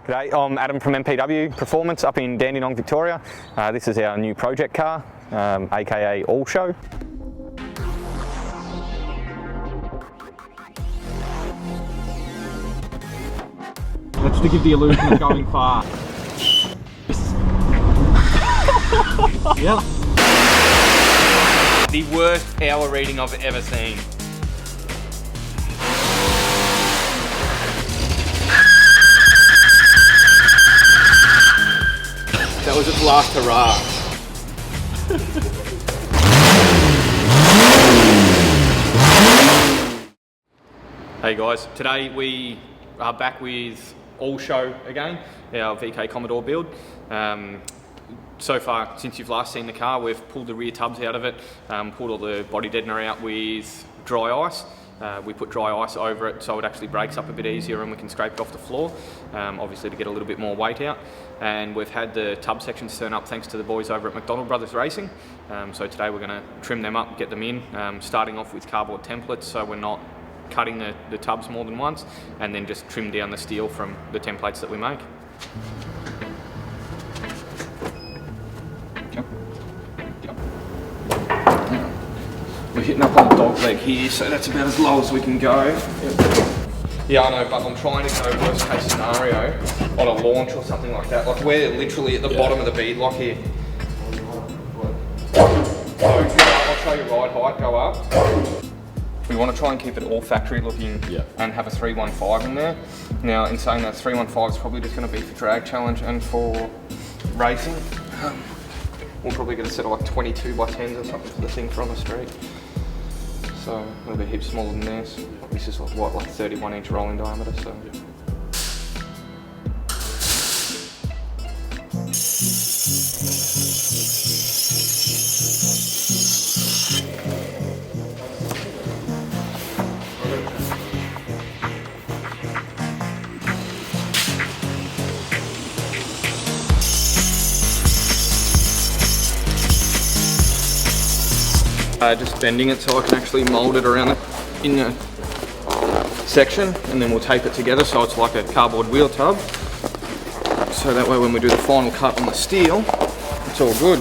G'day, I'm Adam from MPW Performance up in Dandenong, Victoria. This is our new project car, aka Allshow. That's to give the illusion of going far. Yep. The worst hour reading I've ever seen. That was its last hurrah. Hey guys, today we are back with Allshow again, our VK Commodore build. So far, since you've last seen the car, we've pulled the rear tubs out of it, pulled all the body deadener out with dry ice. We put dry ice over it so it actually breaks up a bit easier and we can scrape it off the floor, obviously to get a little bit more weight out. And we've had the tub sections turn up thanks to the boys over at McDonald Brothers Racing. So today we're going to trim them up, get them in, starting off with cardboard templates so we're not cutting the tubs more than once, and then just trim down the steel from the templates that we make. We're hitting up on the dog leg here, so that's about as low as we can go. Yeah, I know, but I'm trying to go worst case scenario on a launch or something like that. Like we're literally at the bottom of the bead lock here. So I'll show you ride height, go up. We want to try and keep it all factory looking and have a 315 in there. Now, in saying that, 315 is probably just going to be for drag challenge and for racing. We'll probably get a set of like 22 by 10s or something for the thing for on the street. So a little bit heaps smaller than this. This is like what, like 31-inch rolling diameter. So. Just bending it so I can actually mould it around the inner section, and then we'll tape it together so it's like a cardboard wheel tub. So that way when we do the final cut on the steel, it's all good.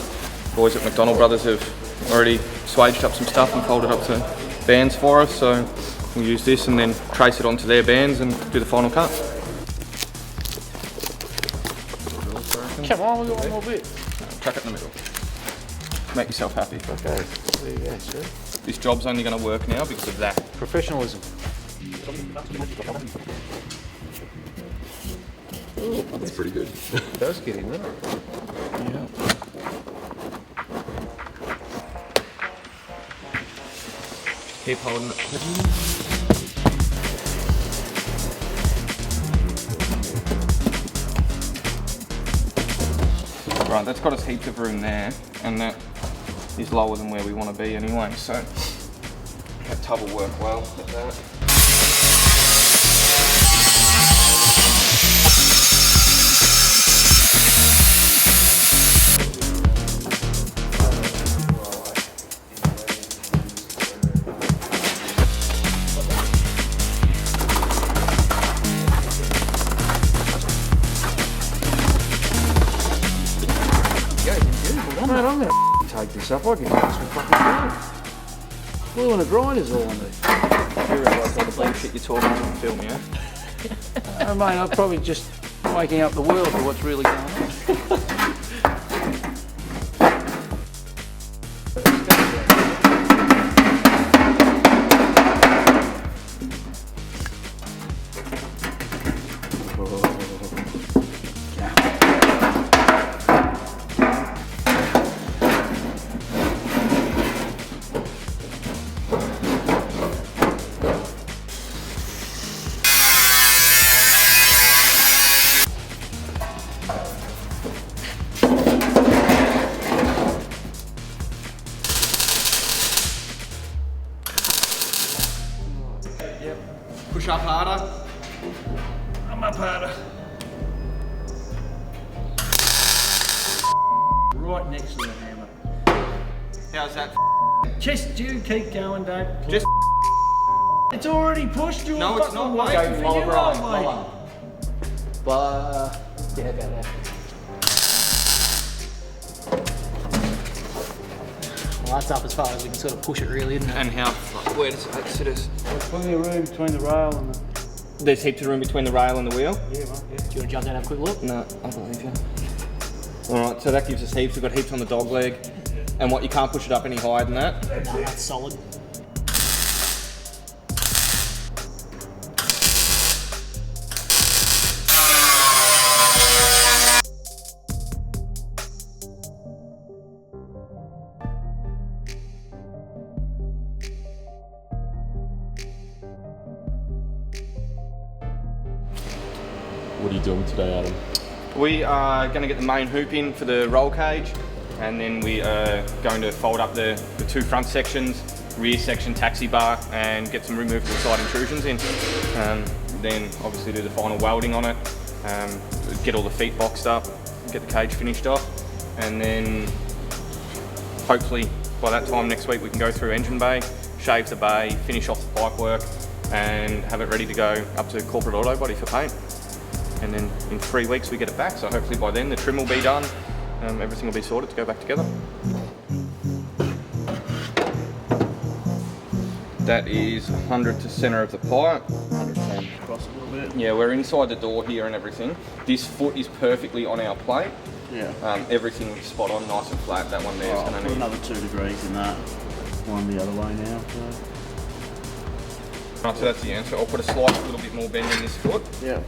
Boys at McDonald Brothers have already swaged up some stuff and folded up to bands for us, so we'll use this and then trace it onto their bands and do the final cut. Come on, we've got one more bit. Chuck it in the middle. Make yourself happy. Okay, there you go, sir. This job's only going to work now because of that. Professionalism. That's pretty good. It does get in there. Yeah. Keep holding it. Right, that's got us heaps of room there, and that is lower than where we want to be anyway, so that tub will work well at that. Man, I'm going to take this up. I can do this with fucking glue and a grind is all I need. You realise all the bullshit you're talking on film, yeah? Mate, I'm probably just waking up the world for what's really going on. Push up harder. I'm up harder. Right next to the hammer. How's that? Just you keep going, don't. Just. It's already pushed you. No, it's not. Waiting for you, old mate. But yeah, about there. Well, that's up as far as we can sort of push it really, isn't it? And how, where does it sit us? There's plenty of room between the rail and the... There's heaps of room between the rail and the wheel? Yeah, mate, yeah. Do you want to jump down and have a quick look? No, I believe you. Alright, so that gives us heaps. We've got heaps on the dog leg. And what, you can't push it up any higher than that? No, that's solid. What are you doing today, Adam? We are going to get the main hoop in for the roll cage, and then we are going to fold up the two front sections, rear section taxi bar, and get some removable side intrusions in. Then obviously do the final welding on it, get all the feet boxed up, get the cage finished off, and then hopefully by that time next week we can go through engine bay, shave the bay, finish off the pipe work, and have it ready to go up to corporate auto body for paint. And then in 3 weeks we get it back, so hopefully by then the trim will be done, everything will be sorted to go back together. That is 100 to centre of the pipe. 110 Cross a little bit. Yeah, we're inside the door here and everything. This foot is perfectly on our plate. Yeah. Everything's spot on, nice and flat. That one there's I'll going to put need... another 2 degrees in that. One the other way now. Right, so that's the answer. I'll put a slight little bit more bend in this foot. Yeah.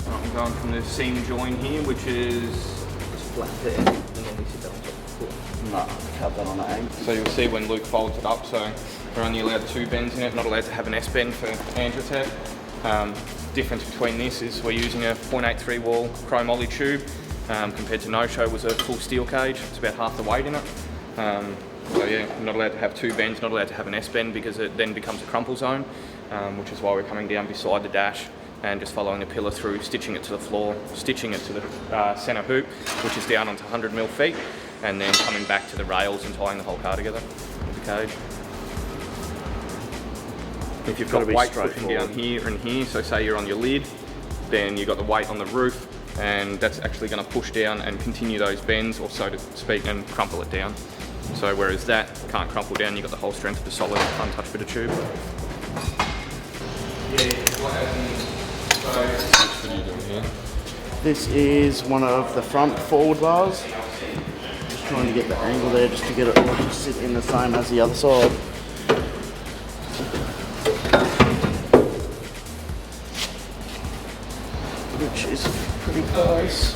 I'm going from the seam join here, which is just flat there, and then we sit that on top of the foot. No, cut that on the angle. So you'll see when Luke folds it up, so we're only allowed 2 bends in it, not allowed to have an S-bend for Androtech. Difference between this is we're using a 0.83 wall chrome ollie tube, compared to No-Show was a full steel cage. It's about half the weight in it. So yeah, not allowed to have 2 bends, not allowed to have an S-bend because it then becomes a crumple zone, which is why we're coming down beside the dash and just following the pillar through, stitching it to the floor, stitching it to the centre hoop, which is down onto 100mm feet, and then coming back to the rails and tying the whole car together with the cage. If you've got weight pushing down here and here, so say you're on your lid, then you've got the weight on the roof, and that's actually going to push down and continue those bends, or so to speak, and crumple it down. So whereas that can't crumple down, you've got the whole strength of the solid, untouched bit of tube. What are you doing here? This is one of the front forward bars. Just trying to get the angle there just to get it all to sit in the same as the other side. Which is pretty close.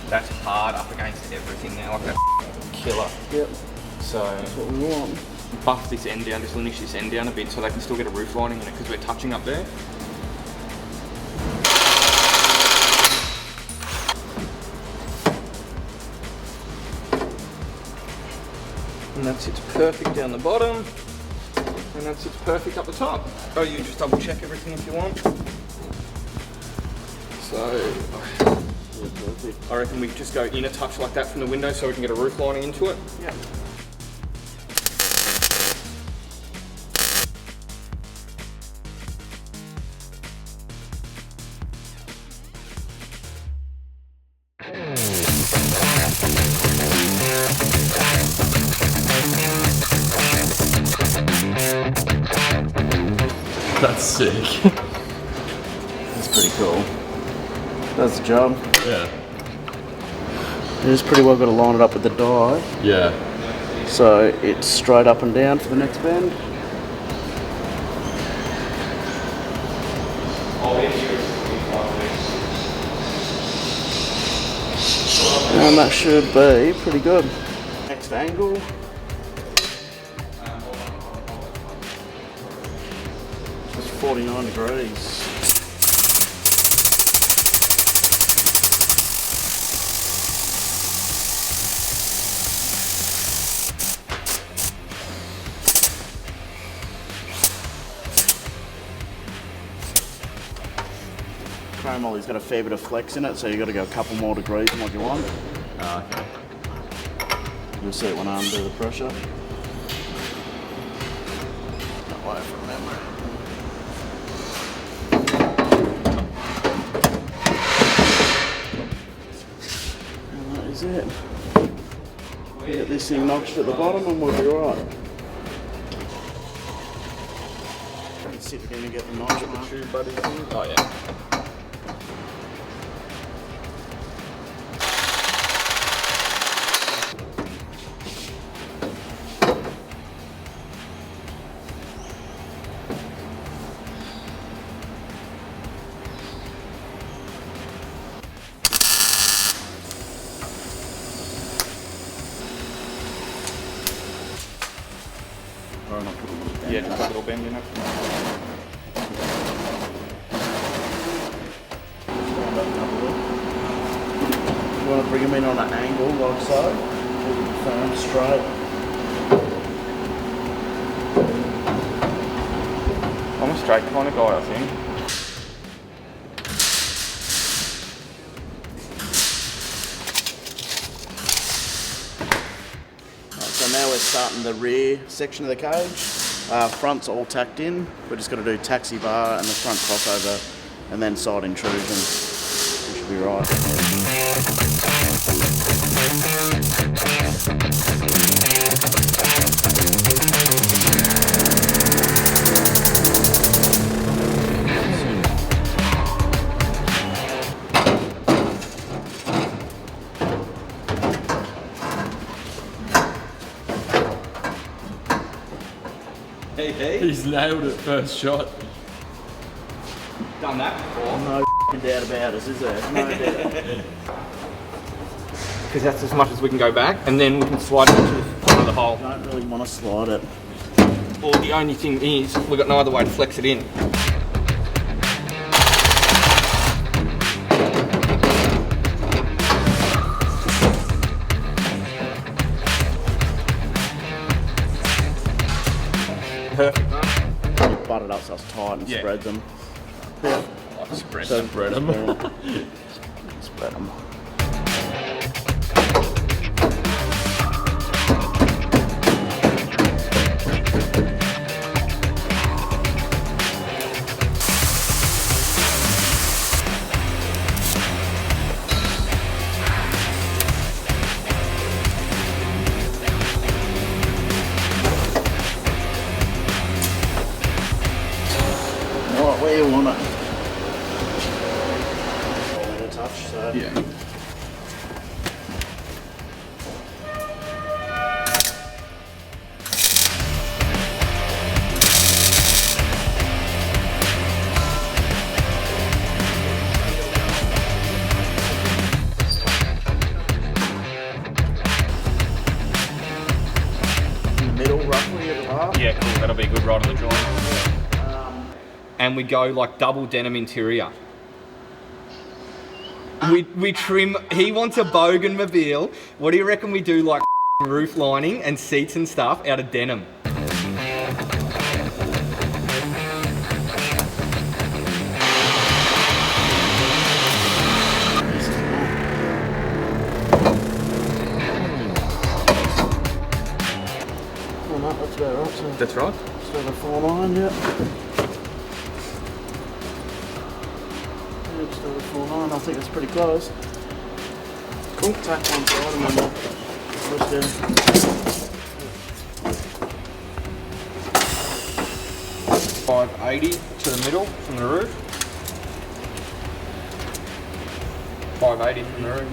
That's hard up against everything now, like a killer. Yep, So that's what we want. buff this end down, just linish this end down a bit so they can still get a roof lining in it because we're touching up there. And that sits perfect down the bottom, and that sits perfect up the top. Oh, you just double check everything if you want. So, I reckon we just go in a touch like that from the window so we can get a roof lining into it. Yeah. That's sick. That's pretty cool. Does the job. Yeah. You just pretty well got to line it up with the die, Yeah. so it's straight up and down for the next bend. And that should be pretty good. Next angle. It's 49 degrees. chrome mold's got a fair bit of flex in it, so you've got to go a couple more degrees than what you want. Ah, okay. You'll see it when I'm under the pressure. That way from memory. And that is it. Get this thing notched at the bottom and we'll be right. Sit it in and get the notch mark. Oh, yeah. Yeah, just a little bend in it. You want to bring them in on an angle like so, firm, straight. I'm a straight kind of guy, I think. So now we're starting the rear section of the cage. Front's all tacked in. We're just going to do taxi bar and the front crossover and then side intrusion. We should be right. He's nailed it first shot. Done that before. No doubt about us, is there? No doubt. Because that's as much as we can go back, and then we can slide it into the front of the hole. Don't really want to slide it. Or the only thing is, we've got no other way to flex it in. Perfect, right? Butt it up so it's tight and Yeah. spread them. Yeah. Spread So- them. Spread them. Right where you want it. A touch, so. Yeah. In the middle, roughly, at the bar. Yeah, cool. That'll be a good rod on the joint. And we go like double denim interior. We trim. He wants a bougainmobile. What do you reckon we do, like roof lining and seats and stuff out of denim? Oh, no, that's about right. So That's right. just over 4.9, yeah. Yeah, just over 4.9. I think that's pretty close. Cool. Tack one side and then we'll push down. 580 to the middle from the roof. 580 from the roof.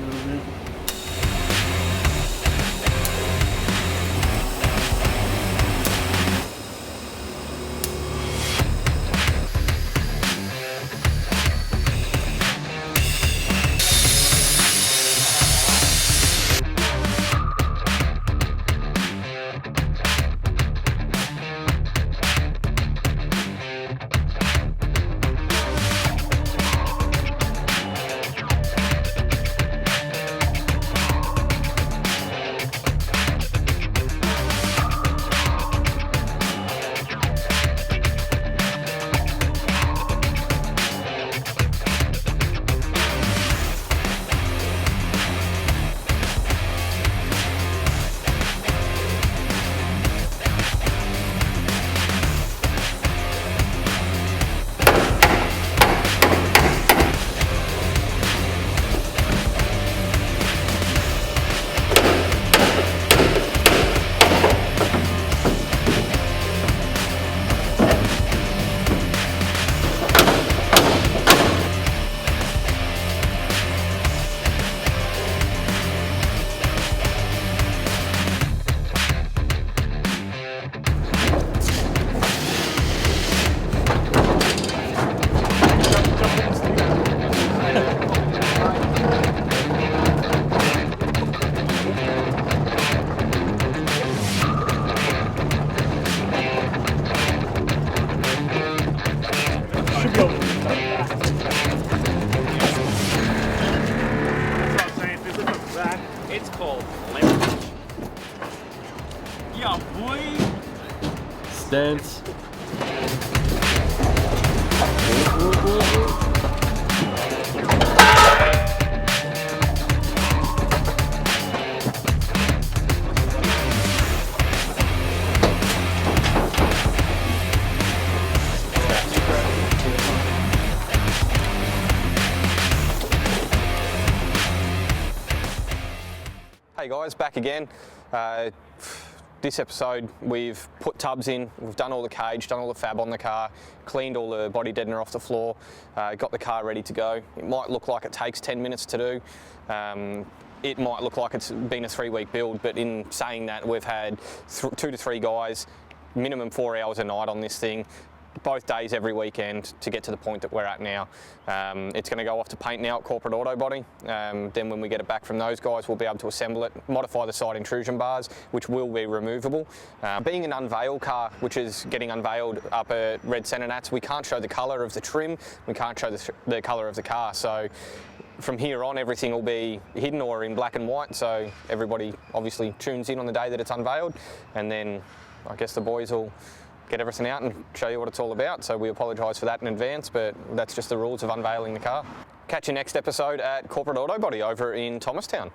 Stance. Hey guys, back again. This episode we've put tubs in, we've done all the cage, done all the fab on the car, cleaned all the body deadener off the floor, got the car ready to go. It might look like it takes 10 minutes to do. It might look like it's been a 3-week build, but in saying that, we've had 2 to 3 guys, minimum 4 hours a night on this thing, both days every weekend to get to the point that we're at now. It's going to go off to paint now at Corporate Auto Body. Then when we get it back from those guys, we'll be able to assemble it, modify the side intrusion bars, which will be removable. Being an unveil car, which is getting unveiled up at Red Centre Nats, we can't show the colour of the trim, we can't show the colour of the car. So from here on, everything will be hidden or in black and white, so everybody obviously tunes in on the day that it's unveiled, and then I guess the boys will get everything out and show you what it's all about. So we apologise for that in advance, but that's just the rules of unveiling the car. Catch you next episode at Corporate Auto Body over in Thomastown.